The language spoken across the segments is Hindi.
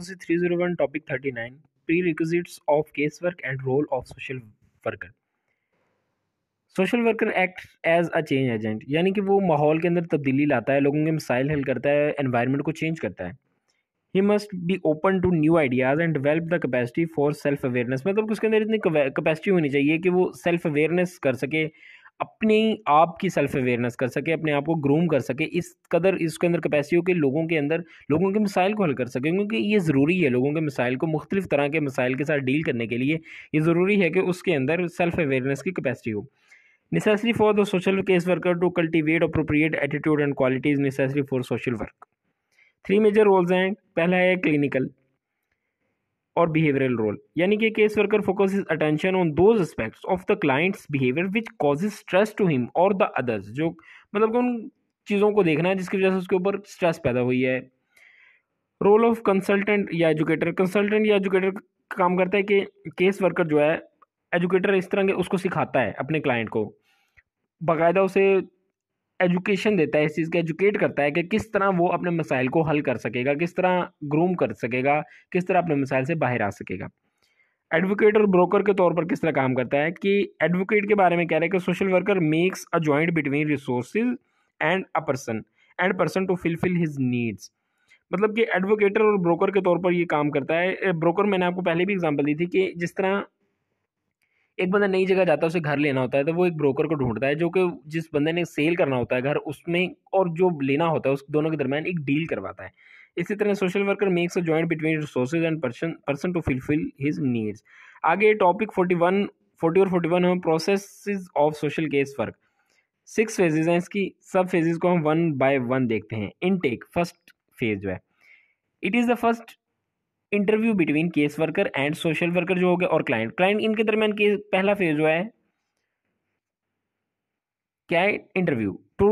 301 topic 39 prerequisites of casework and role of social worker. Social worker act as a change agent, यानी कि वो माहौल के अंदर तब्दीली लाता है, लोगों के मसाइल हल करता है, एनवायरनमेंट को चेंज करता है. He must be open to new ideas and develop the capacity for self awareness. मतलब उसके अंदर इतनी कैपेसिटी होनी चाहिए कि वो सेल्फ अवेयरनेस कर सके, अपनी आप की सेल्फ अवेयरनेस कर सके, अपने आप को ग्रूम कर सके. इस कदर इसके अंदर कैपेसिटी हो कि लोगों के अंदर लोगों के मसाइल को हल कर सके, क्योंकि ये ज़रूरी है. लोगों के मसाइल को, मुख्तलिफ तरह के मसाइल के साथ डील करने के लिए ये ज़रूरी है कि उसके अंदर सेल्फ अवेयरनेस की कैपेसिटी हो. Necessary for the social case worker to cultivate appropriate attitude and qualities necessary for social work. 3 major roles हैं. पहला है क्लिनिकल और बिहेवियरल रोल, यानी कि case worker focuses attention on those aspects of the client's behaviour which causes stress to him और द अदर्स. जो मतलब उन चीज़ों को देखना है जिसकी वजह से उसके ऊपर स्ट्रेस पैदा हुई है. रोल ऑफ कंसल्टेंट या एजुकेटर. कंसल्टेंट या एजुकेटर काम करता है कि केस वर्कर जो है, एजुकेटर इस तरह के उसको सिखाता है अपने क्लाइंट को, बाकायदा उसे एजुकेशन देता है, इस चीज़ का एजुकेट करता है कि किस तरह वो अपने मसाइल को हल कर सकेगा, किस तरह ग्रूम कर सकेगा, किस तरह अपने मसाइल से बाहर आ सकेगा. एडवोकेट और ब्रोकर के तौर पर किस तरह काम करता है कि एडवोकेट के बारे में कह रहे हैं कि social worker makes a joint between resources and a person to fulfil his needs. मतलब कि एडवोकेटर और ब्रोकर के तौर पर ये काम करता है. ब्रोकर मैंने आपको पहले भी एग्जांपल दी थी कि जिस तरह एक बंदा नई जगह जाता है, उसे घर लेना होता है, तो वो एक ब्रोकर को ढूंढता है जो कि जिस बंदे ने सेल करना होता है घर, उसमें और जो लेना होता है उस दोनों के दरमियान एक डील करवाता है. इसी तरह social worker makes a joint between resources and person to fulfil his needs. आगे टॉपिक 40 और 41 है process of social case work. 6 phases हैं इसकी. सब फेजेज को हम वन बाय वन देखते हैं. इनटेक फर्स्ट फेज जो है, it is the first interview between case worker and social worker जो हो गया और क्लाइंट इनके दरमियान के पहला फेज जो है क्या है, interview to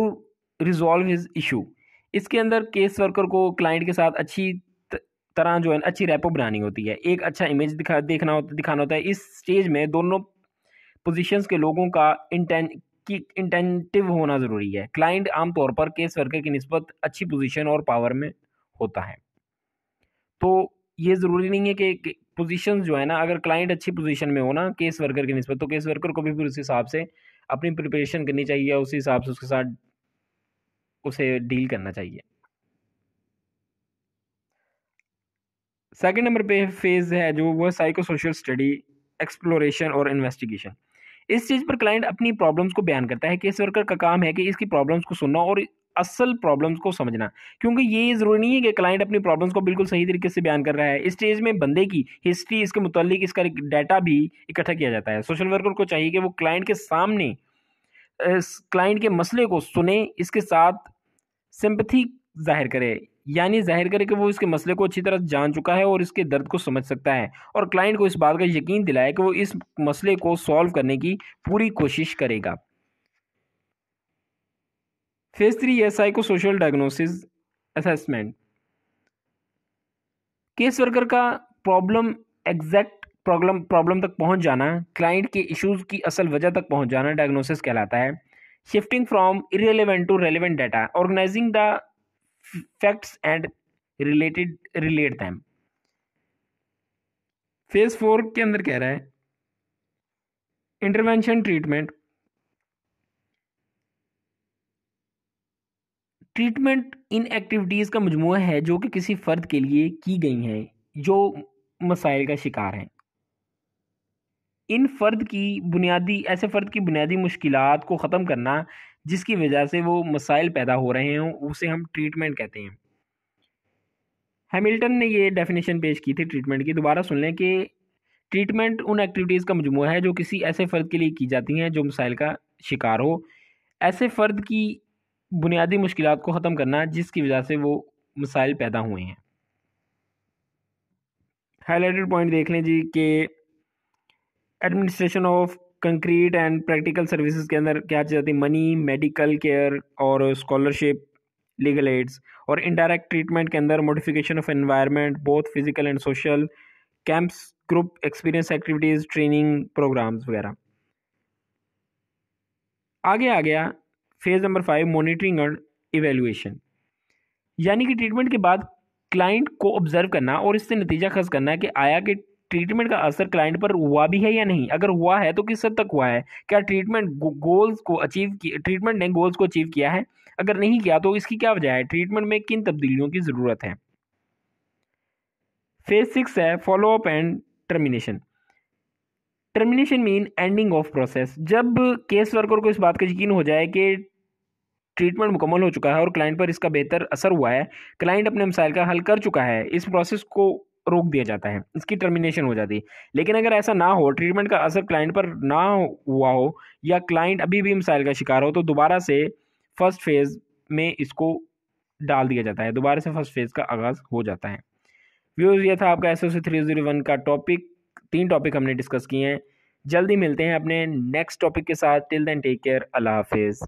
resolve his issue. इसके अंदर केस वर्कर को क्लाइंट के साथ अच्छी तरह जो है अच्छी रैपो बनानी होती है, एक अच्छा इमेज दिखाना होता है. इस स्टेज में दोनों पोजीशंस के लोगों का इंटेंटिव होना ज़रूरी है. क्लाइंट आमतौर पर केस वर्कर की निस्बत अच्छी पोजीशन और पावर में होता है, तो ये ज़रूरी नहीं है कि पोजीशंस जो है ना, अगर क्लाइंट अच्छी पोजीशन में हो ना केस वर्कर की निस्बत, तो केस वर्कर को भी फिर उस हिसाब से अपनी प्रिपरेशन करनी चाहिए, उसी हिसाब से उसके साथ उसे डील करना चाहिए. सेकंड नंबर पे फेज है जो वो साइको सोशल स्टडी, एक्सप्लोरेशन और इन्वेस्टिगेशन. इस चीज़ पर क्लाइंट अपनी प्रॉब्लम्स को बयान करता है. केस वर्कर का काम है कि इसकी प्रॉब्लम्स को सुनना और असल प्रॉब्लम्स को समझना, क्योंकि ये ज़रूरी नहीं है कि क्लाइंट अपनी प्रॉब्लम्स को बिल्कुल सही तरीके से बयान कर रहा है. इस स्टेज में बंदे की हिस्ट्री, इसके मुतालिक इसका डाटा भी इकट्ठा किया जाता है. सोशल वर्कर को चाहिए कि वो क्लाइंट के सामने क्लाइंट के मसले को सुने, इसके साथ सिंपैथी ज़ाहिर करे, यानी ज़ाहिर करे कि वो इसके मसले को अच्छी तरह जान चुका है और इसके दर्द को समझ सकता है, और क्लाइंट को इस बात का यकीन दिलाए कि वो इस मसले को सॉल्व करने की पूरी कोशिश करेगा. फेज 3 है psycho social diagnosis assessment. Case worker का प्रॉब्लम एग्जैक्ट प्रॉब्लम तक पहुंच जाना, क्लाइंट के इश्यूज की असल वजह तक पहुंच जाना डायग्नोसिस कहलाता है. Shifting from irrelevant to relevant data, organising the facts and relate them. Phase 4 के अंदर कह रहा है इंटरवेंशन ट्रीटमेंट. ट्रीटमेंट इन एक्टिविटीज़ का मजमूआ है जो कि किसी फ़र्द के लिए की गई हैं जो मसाइल का शिकार हैं. इन फ़र्द की बुनियादी ऐसे फ़र्द की बुनियादी मुश्किलात को ख़त्म करना जिसकी वजह से वो मसाइल पैदा हो रहे हैं, उसे हम ट्रीटमेंट कहते हैं. हैमिल्टन ने ये डेफिनेशन पेश की थी ट्रीटमेंट की. दोबारा सुन लें कि ट्रीटमेंट उन एक्टिविटीज़ का मजमूआ है जो किसी ऐसे फ़र्द के लिए की जाती हैं जो मसाइल का शिकार हो. ऐसे फ़र्द की बुनियादी मुश्किलात को ख़त्म करना जिसकी वजह से वो मसाइल पैदा हुए हैं. हाईलाइटेड पॉइंट देख लें जी कि administration of concrete and practical services के अंदर क्या चीज़ आती है, मनी, मेडिकल केयर और स्कॉलरशिप, लीगल एड्स. और इनडायरेक्ट ट्रीटमेंट के अंदर modification of environment both physical and social, camps, group experience activities, training programmes वगैरह. आगे आ गया फेज नंबर 5 मॉनिटरिंग और इवेल्युएशन, यानी कि ट्रीटमेंट के बाद क्लाइंट को ऑब्जर्व करना और इससे नतीजा खस करना है कि आया कि ट्रीटमेंट का असर क्लाइंट पर हुआ भी है या नहीं। अगर हुआ है तो किस हद तक हुआ है, क्या ट्रीटमेंट गोल्स को अचीव किया, ट्रीटमेंट ने गोल्स को अचीव किया है, अगर नहीं किया तो इसकी क्या वजह है, ट्रीटमेंट में किन तब्दीलियों की ज़रूरत है। फेज 6 है follow up and termination. Termination mean ending of process. जब केस वर्कर को इस बात का यकीन हो जाए कि ट्रीटमेंट मुकम्मल हो चुका है और क्लाइंट पर इसका बेहतर असर हुआ है, क्लाइंट अपने मसाइल का हल कर चुका है, इस प्रोसेस को रोक दिया जाता है, इसकी टर्मिनेशन हो जाती है। लेकिन अगर ऐसा ना हो, ट्रीटमेंट का असर क्लाइंट पर ना हुआ हो या क्लाइंट अभी भी मसाइल का शिकार हो, तो दोबारा से फर्स्ट फेज में इसको डाल दिया जाता है, दोबारा से फर्स्ट फेज का आगाज़ हो जाता है। व्यूज़, ये था आपका SOC 301 का टॉपिक। 3 टॉपिक हमने डिस्कस किए हैं। जल्दी मिलते हैं अपने नेक्स्ट टॉपिक के साथ। टिल देन टेक केयर, अल्लाह हाफिज़।